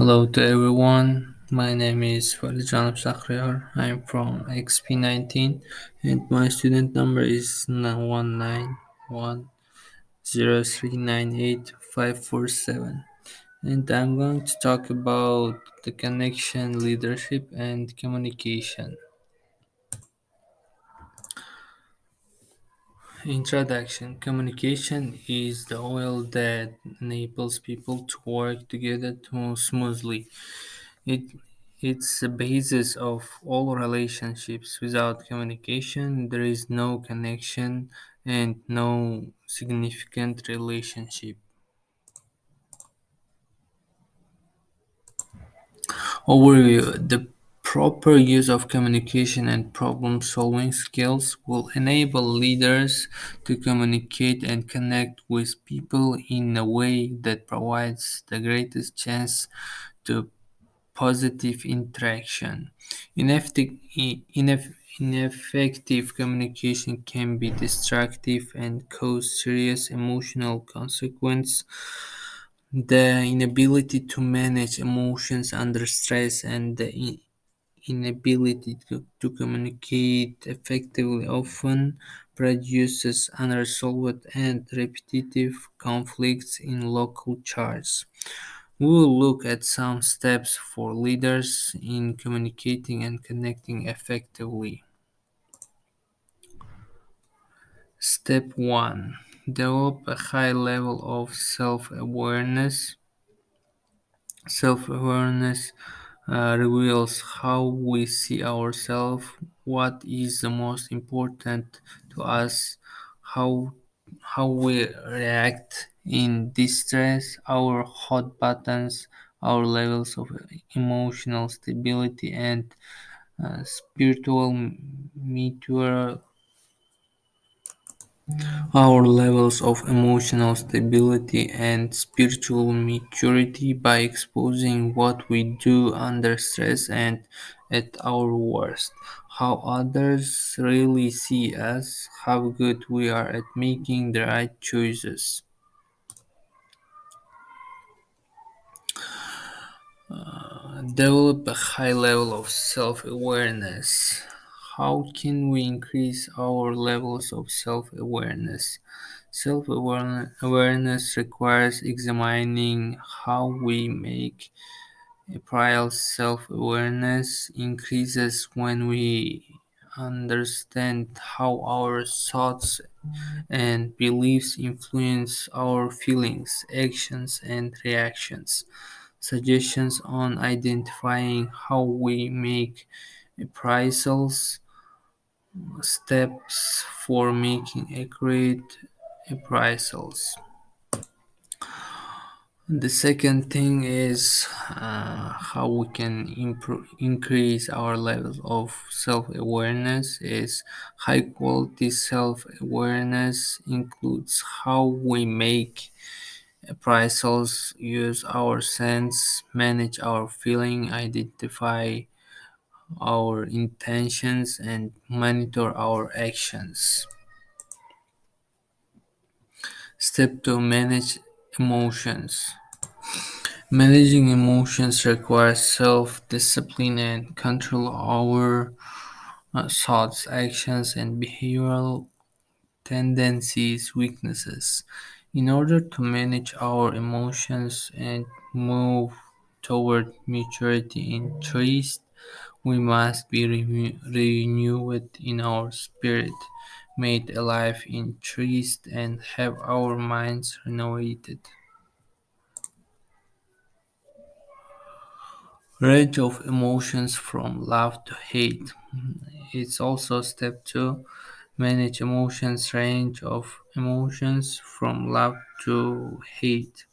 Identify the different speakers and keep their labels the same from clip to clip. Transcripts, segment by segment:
Speaker 1: Hello to everyone. My name is Valijonov Shakhriyor. I'm from XP19 and my student number is 19103985547. And I'm going to talk about the connection, leadership, and communication. Introduction. Communication is the oil that enables people to work together to smoothly. It it's the basis of all relationships. Without communication, there is no connection and no significant relationship. Overview: the proper use of communication and problem-solving skills will enable leaders to communicate and connect with people in a way that provides the greatest chance to positive interaction. Ineffective communication can be destructive and cause serious emotional consequences. The inability to manage emotions under stress and the inability to communicate effectively often produces unresolved and repetitive conflicts in local charts. We will look at some steps for leaders in communicating and connecting effectively. Step 1: develop a high level of self awareness. Self awareness reveals how we see ourselves, what is the most important to us, how how we react in distress, our hot buttons, our levels of emotional stability, and spiritual meteor our levels of emotional stability and spiritual maturity by exposing what we do under stress and at our worst, how others really see us, how good we are at making the right choices. Develop a high level of self awareness. How can we increase our levels of self awareness? Self awareness requires examining how we make. A prior self awareness increases when we understand how our thoughts and beliefs influence our feelings, actions, and reactions. Suggestions on identifying how we make appraisals, steps for making accurate appraisals. The second thing is how we can increase our level of self-awareness is high quality self-awareness includes how we make appraisals, use our sense, manage our feeling, identify our intentions, and monitor our actions. Step 2: manage emotions. Managing emotions requires self-discipline and control over thoughts, actions, and behavioral tendencies, weaknesses. In order to manage our emotions and move toward maturity in trust, we must be renewed in our spirit, made alive in trust, and have our minds renovated. Range of emotions from love to hate. It's also step 2. Manage emotions. Range of emotions from love to hate.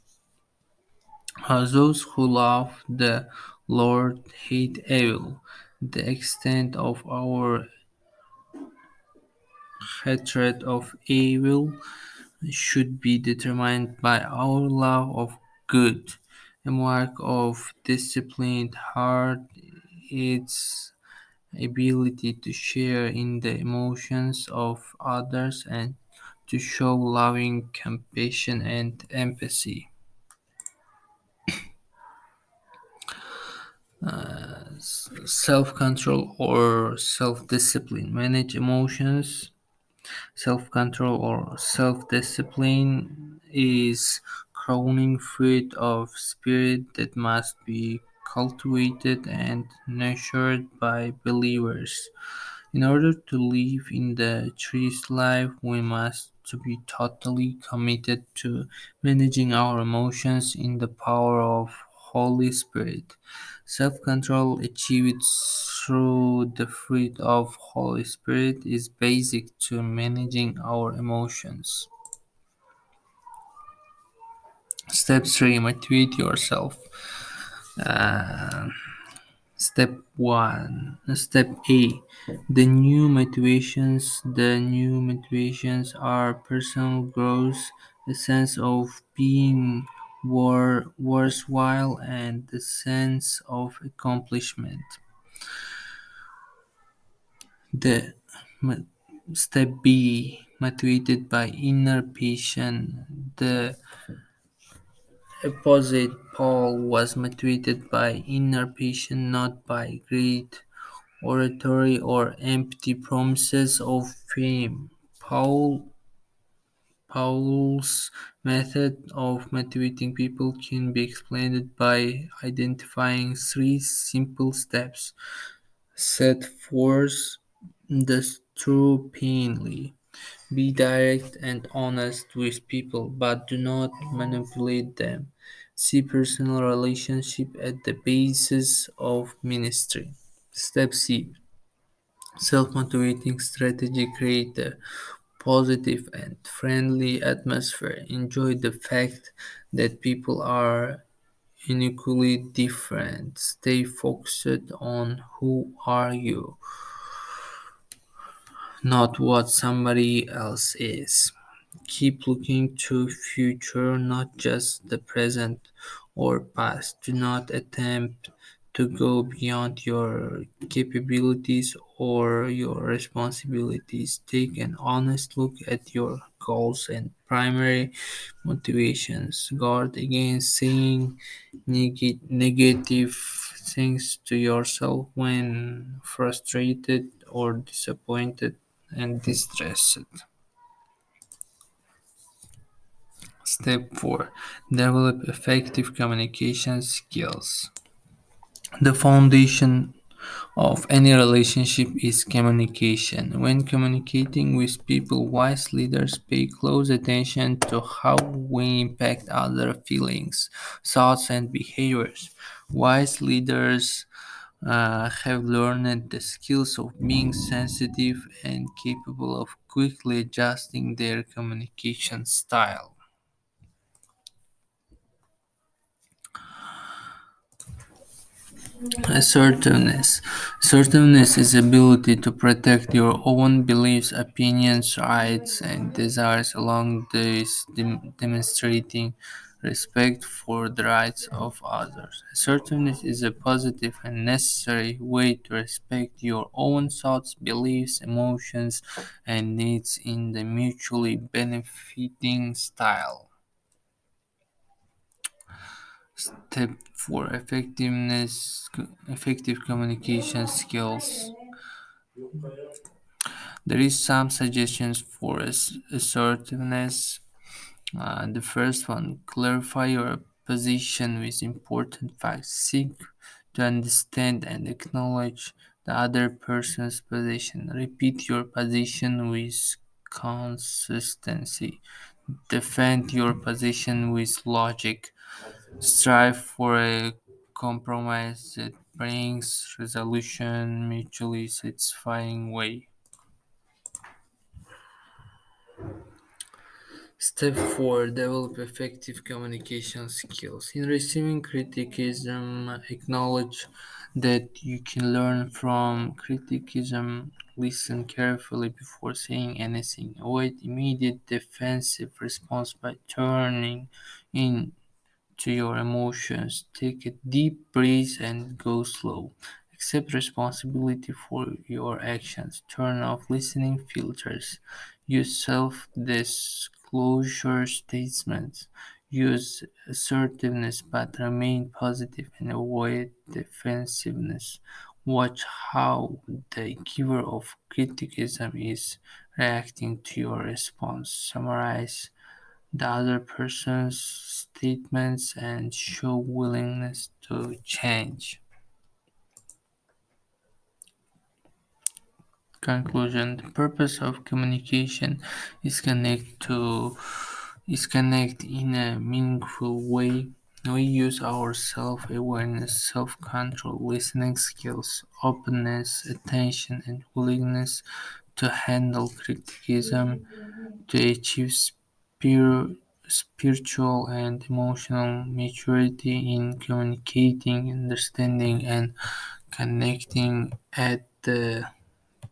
Speaker 1: Those who love the Lord hate evil. The extent of our hatred of evil should be determined by our love of good. A mark of disciplined heart is ability to share in the emotions of others and to show loving compassion and empathy. Self control or self discipline. Manage emotions. Self control or self discipline is crowning fruit of spirit that must be cultivated and nurtured by believers. In order to live in the truest life, we must to be totally committed to managing our emotions in the power of Holy Spirit. Self-control achieved through the fruit of Holy Spirit is basic to managing our emotions. Step 3. Motivate yourself. Uh, Step A. The new motivations are personal growth, a sense of being worthwhile, and a sense of accomplishment. The mo- Step B. Motivated by inner passion. The opposite Paul was motivated by inner passion, not by greed, oratory, or empty promises of fame. Paul's method of motivating people can be explained by identifying three simple steps. Set forth the truth plainly. Be direct and honest with people, but do not manipulate them. See personal relationship at the basis of ministry. Step C. Self-motivating strategy: create a positive and friendly atmosphere. Enjoy the fact that people are unequally different. Stay focused on who are you, not what somebody else is. Keep looking to future, not just the present or past. Do not attempt to go beyond your capabilities or your responsibilities. Take an honest look at your goals and primary motivations. Guard against saying negative things to yourself when frustrated or disappointed and distressed. Step 4. Develop effective communication skills. The foundation of any relationship is communication. When communicating with people, wise leaders pay close attention to how we impact other feelings, thoughts, and behaviors. Wise leaders have learned the skills of being sensitive and capable of quickly adjusting their communication style. Assertiveness. Assertiveness is the ability to protect your own beliefs, opinions, rights, and desires along this demonstrating respect for the rights of others. Assertiveness is a positive and necessary way to respect your own thoughts, beliefs, emotions, and needs in the mutually benefiting style. Step 4. Effective communication skills. There is some suggestions for assertiveness. The first one: clarify your position with important facts. Seek to understand and acknowledge the other person's position. Repeat your position with consistency. Defend your position with logic. Strive for a compromise that brings resolution mutually satisfying way. Step 4. Develop effective communication skills. In receiving criticism, acknowledge that you can learn from criticism. Listen carefully before saying anything. Avoid immediate defensive response by turning in to your emotions. Take a deep breath and go slow. Accept responsibility for your actions. Turn off listening filters. Use self disclosure statements. Use assertiveness but remain positive and avoid defensiveness. Watch how the giver of criticism is reacting to your response. Summarize the other person's statements and show willingness to change. Conclusion: the purpose of communication is connect in a meaningful way. We use our self-awareness, self-control, listening skills, openness, attention, and willingness to handle criticism to achieve spiritual and emotional maturity in communicating, understanding, and connecting at the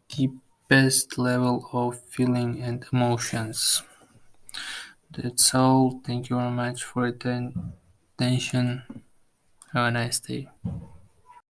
Speaker 1: deepest level of feeling and emotions. That's all. Thank you very much for the attention. Have a nice day.